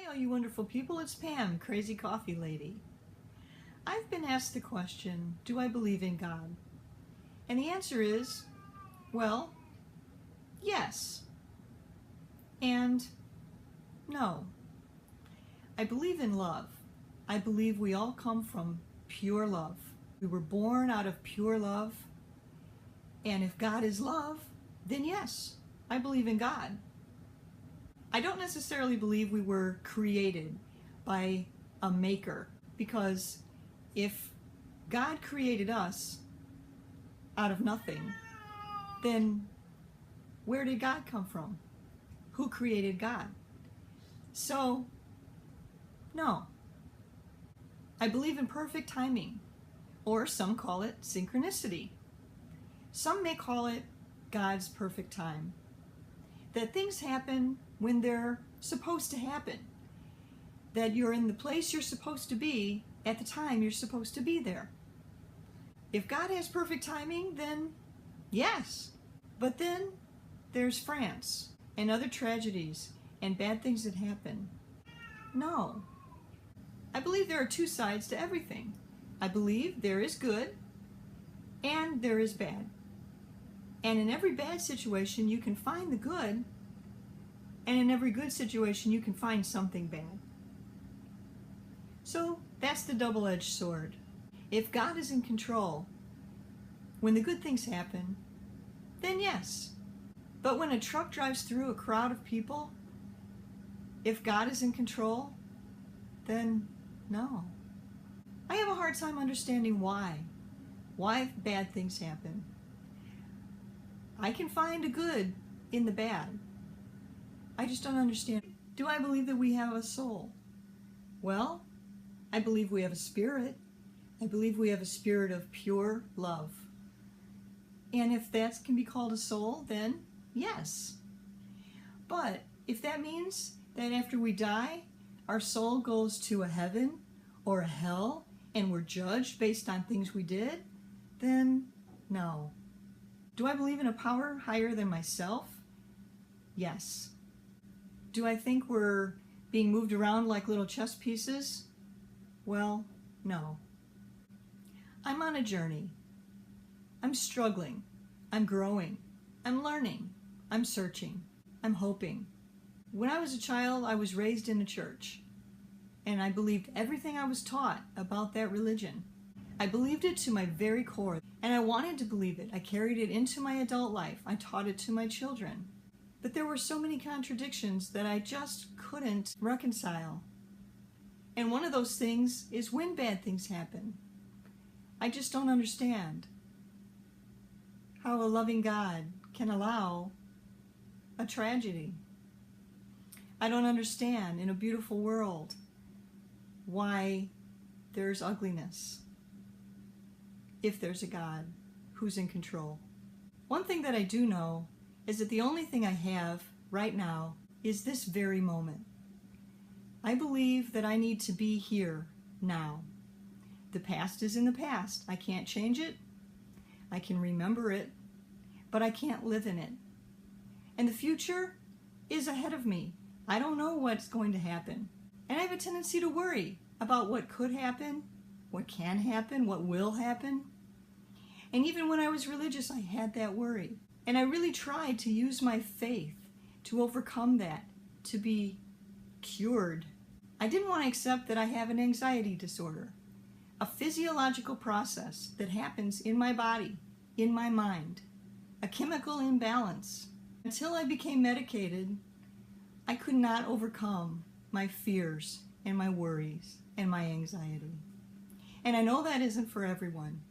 all you wonderful people, it's Pam, Crazy Coffee Lady. I've been asked the question, do I believe in God? And the answer is, well, yes. And no. I believe in love. I believe we all come from pure love. We were born out of pure love. And if God is love, then yes, I believe in God. I don't necessarily believe we were created by a maker, because if God created us out of nothing, then where did God come from? Who created God? So, no. I believe in perfect timing, or some call it synchronicity. Some may call it God's perfect time. That things happen when they're supposed to happen. That you're in the place you're supposed to be at the time you're supposed to be there. If God has perfect timing, then yes. But then there's France and other tragedies and bad things that happen. No. I believe there are two sides to everything. I believe there is good and there is bad. And in every bad situation, you can find the good, and in every good situation, you can find something bad. So that's the double-edged sword. If God is in control, when the good things happen, then yes. But when a truck drives through a crowd of people, if God is in control, then no. I have a hard time understanding why bad things happen. I can find a good in the bad. I just don't understand. Do I believe that we have a soul? Well, I believe we have a spirit. I believe we have a spirit of pure love. And if that can be called a soul, then yes. But if that means that after we die, our soul goes to a heaven or a hell, and we're judged based on things we did, then no. Do I believe in a power higher than myself? Yes. Do I think we're being moved around like little chess pieces? Well, no. I'm on a journey. I'm struggling. I'm growing. I'm learning. I'm searching. I'm hoping. When I was a child, I was raised in a church, and I believed everything I was taught about that religion. I believed it to my very core, and I wanted to believe it. I carried it into my adult life. I taught it to my children. But there were so many contradictions that I just couldn't reconcile. And one of those things is when bad things happen. I just don't understand how a loving God can allow a tragedy. I don't understand in a beautiful world why there's ugliness if there's a God who's in control. One thing that I do know is that the only thing I have right now is this very moment. I believe that I need to be here now. The past is in the past. I can't change it. I can remember it, but I can't live in it. And the future is ahead of me. I don't know what's going to happen. And I have a tendency to worry about what could happen, what can happen, what will happen. And even when I was religious, I had that worry. And I really tried to use my faith to overcome that, to be cured. I didn't want to accept that I have an anxiety disorder, a physiological process that happens in my body, in my mind, a chemical imbalance. Until I became medicated, I could not overcome my fears and my worries and my anxiety. And I know that isn't for everyone,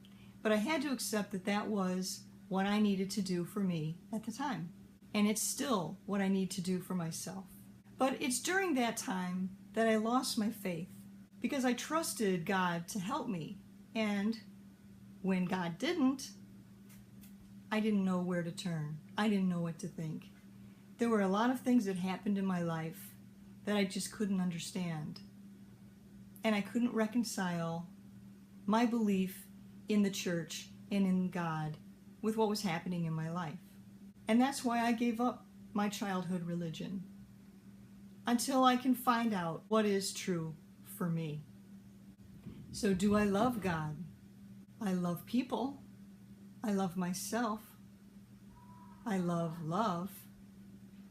but I had to accept that that was what I needed to do for me at the time. And it's still what I need to do for myself. But it's during that time that I lost my faith, because I trusted God to help me. And when God didn't, I didn't know where to turn. I didn't know what to think. There were a lot of things that happened in my life that I just couldn't understand. And I couldn't reconcile my belief in the church and in God with what was happening in my life. And that's why I gave up my childhood religion. until I can find out what is true for me. So do I love God? I love people. I love myself. I love love.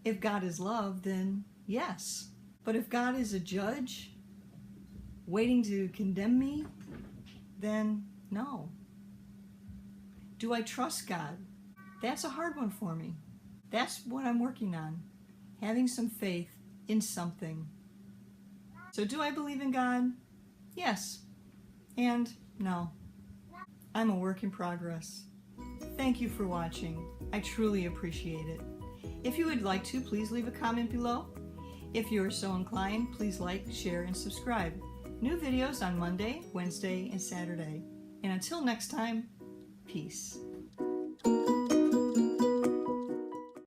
If God is love, then yes. But if God is a judge waiting to condemn me, then no. Do I trust God? That's a hard one for me. That's what I'm working on, having some faith in something. So do I believe in God? Yes. And no. I'm a work in progress. Thank you for watching. I truly appreciate it. If you would like to, please leave a comment below. If you are so inclined, please like, share, and subscribe. New videos on Monday, Wednesday, and Saturday. And until next time, peace.